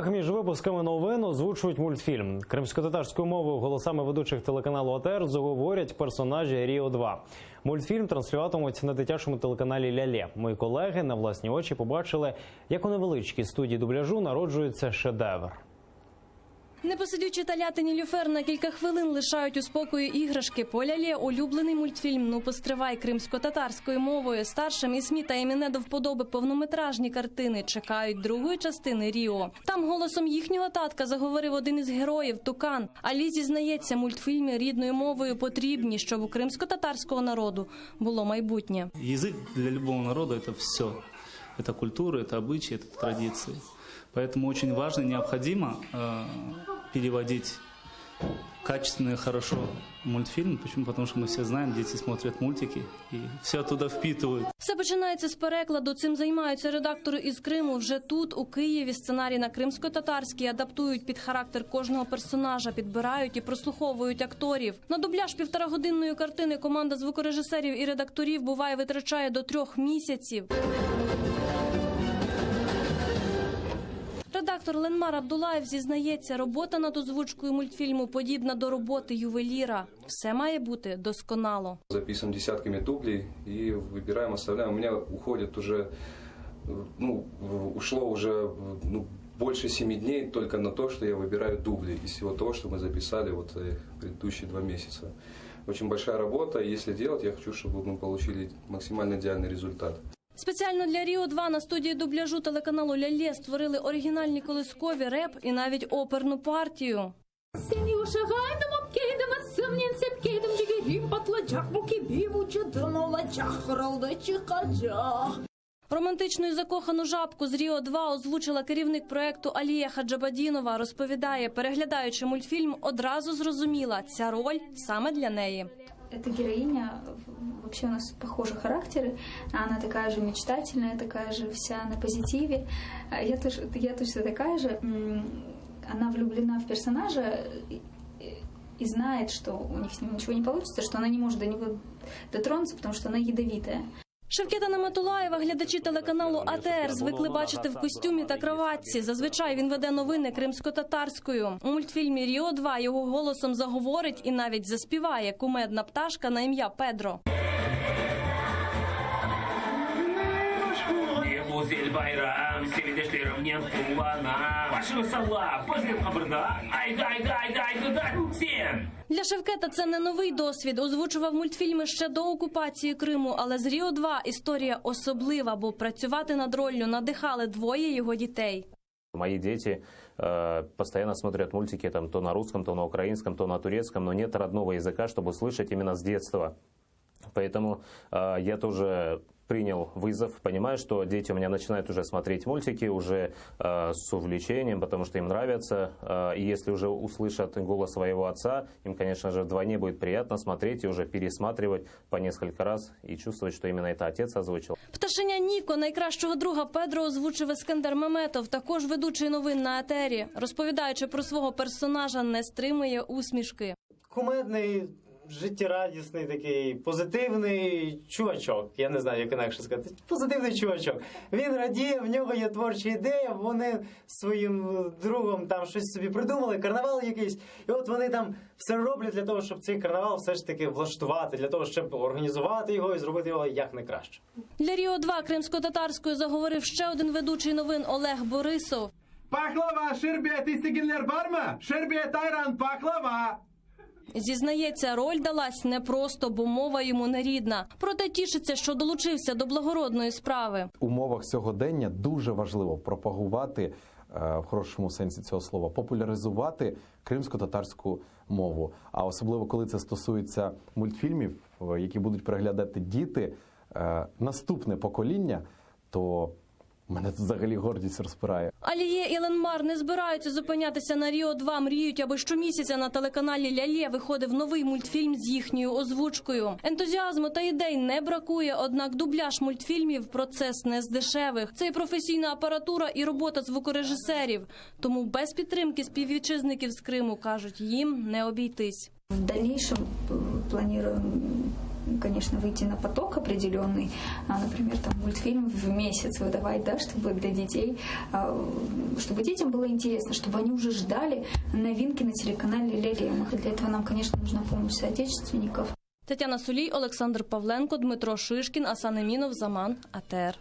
перервах між випусками новин озвучують мультфільм. Кримськотатарською мовою голосами ведучих телеканалу АТР заговорять персонажі Ріо-2. Мультфільм транслюватимуть на дитячому телеканалі «Лялє». Мої колеги на власні очі побачили, як у невеличкій студії дубляжу народжується шедевр. Непосидючі талятині люфер на кілька хвилин лишають у спокої іграшки. По «Лялє» улюблений мультфільм «Ну постривай» кримськотатарською мовою. Старшим і СМІ та імене до вподоби повнометражні картини чекають другої частини «Ріо». Там голосом їхнього татка заговорив один із героїв – Тукан. Алі зізнається, мультфільми рідною мовою потрібні, щоб у кримськотатарського народу було майбутнє. Язик для любого народу – це все. Це культура, це обычаи, це традиції. Поэтому очень важно и необходимо переводить качественно и хорошо мультфильм. Почему? Потому что мы все знаем, дети смотрят мультики и все оттуда впитывают. Все починається з перекладу. Цим займаються редактори із Криму. Вже тут, у Києві, сценарій на кримськотатарський адаптують під характер кожного персонажа, підбирають і прослуховують акторів. На дубляж півторагодинної картини команда звукорежисерів і редакторів буває витрачає до 3 місяців. Редактор Ленмар Абдулаєв зізнається, робота над озвучкою мультфільму подібна до роботи ювеліра. Все має бути досконало. Записуємо десятками дублей і вибираємо, оставляємо. У мене уходить уже, ушло уже больше 7 дней только на то, что я выбираю дубли из всего того, что мы записали предыдущие 2 месяца. Очень большая работа, и если делать, я хочу, чтобы мы получили максимально идеальный результат. Спеціально для Ріо-2 на студії дубляжу телеканалу «Лялє» створили оригінальні колискові, реп і навіть оперну партію. Романтичну і закохану жабку з Ріо-2 озвучила керівник проєкту Алія Хаджабадінова. Розповідає, переглядаючи мультфільм, одразу зрозуміла – ця роль саме для неї. Эта героиня, вообще у нас похожи характеры, она такая же мечтательная, такая же вся на позитиве. Я точно такая же, она влюблена в персонажа и знает, что у них с ним ничего не получится, что она не может до него дотронуться, потому что она ядовитая. Шевкета Наметулаєва глядачі телеканалу АТР звикли бачити в костюмі та краватці. Зазвичай він веде новини кримськотатарською. У мультфільмі «Ріо-2» його голосом заговорить і навіть заспіває кумедна пташка на ім'я Педро. Для Шевкета це не новий досвід. Озвучував мультфільми ще до окупації Криму, але з Ріо-2 історія особлива, бо працювати над роллю надихали 2 його дітей. Мои дети постоянно смотрят мультики то на русском, то на украинском, то на турецком, но нет родного языка, чтобы слышать именно с детства. Поэтому я тоже принял вызов, понимаю, что дети у меня начинают уже смотреть мультики уже с увлечением, потому что им нравятся. И если уже услышат голос своего отца, им, конечно же, вдвойне будет приятно смотреть и уже пересматривать по несколько раз и чувствовать, что именно это отец озвучил. Пташеня Ніко, найкращого друга Педро, озвучив Ескендер Меметов, також ведучий новин на АТРі. Розповідаючи про свого персонажа, не стримує усмішки. Кумедний, життєрадісний, такий позитивний чувачок. Я не знаю, як інакше сказати. Позитивний чувачок. Він радіє, в нього є творча ідея, вони з своїм другом там щось собі придумали, карнавал якийсь. І от вони там все роблять для того, щоб цей карнавал все ж таки влаштувати, для того, щоб організувати його і зробити його як найкраще. Для Ріо-2 кримськотатарською заговорив ще один ведучий новин Олег Борисов. Baklava, şerbet isteyenler var mı? Şerbet, ayran, baklava. Зізнається, роль далась непросто, бо мова йому не рідна. Проте тішиться, що долучився до благородної справи. У умовах сьогодення дуже важливо пропагувати, в хорошому сенсі цього слова, популяризувати кримсько-татарську мову. А особливо, коли це стосується мультфільмів, які будуть переглядати діти, наступне покоління, то мене тут взагалі гордість розпирає. Аліє і Ленмар не збираються зупинятися на Ріо-2. Мріють, аби щомісяця на телеканалі «Лялє» виходив новий мультфільм з їхньою озвучкою. Ентузіазму та ідей не бракує, однак дубляж мультфільмів – процес не з дешевих. Це і професійна апаратура, і робота звукорежисерів. Тому без підтримки співвітчизників з Криму, кажуть, їм не обійтись. В дальнейшем планируем конечно, выйти на поток определенный, например, там мультфильм в месяц выдавать, да, чтобы для детей, чтобы детям было интересно, чтобы они уже ждали новинки на телеканале «Ля-Ле». Для этого нам, конечно, нужна помощь соотечественников. Тетяна Сулій, Олександр Павленко, Дмитро Шишкін, Асан Емінов, Заман, АТР.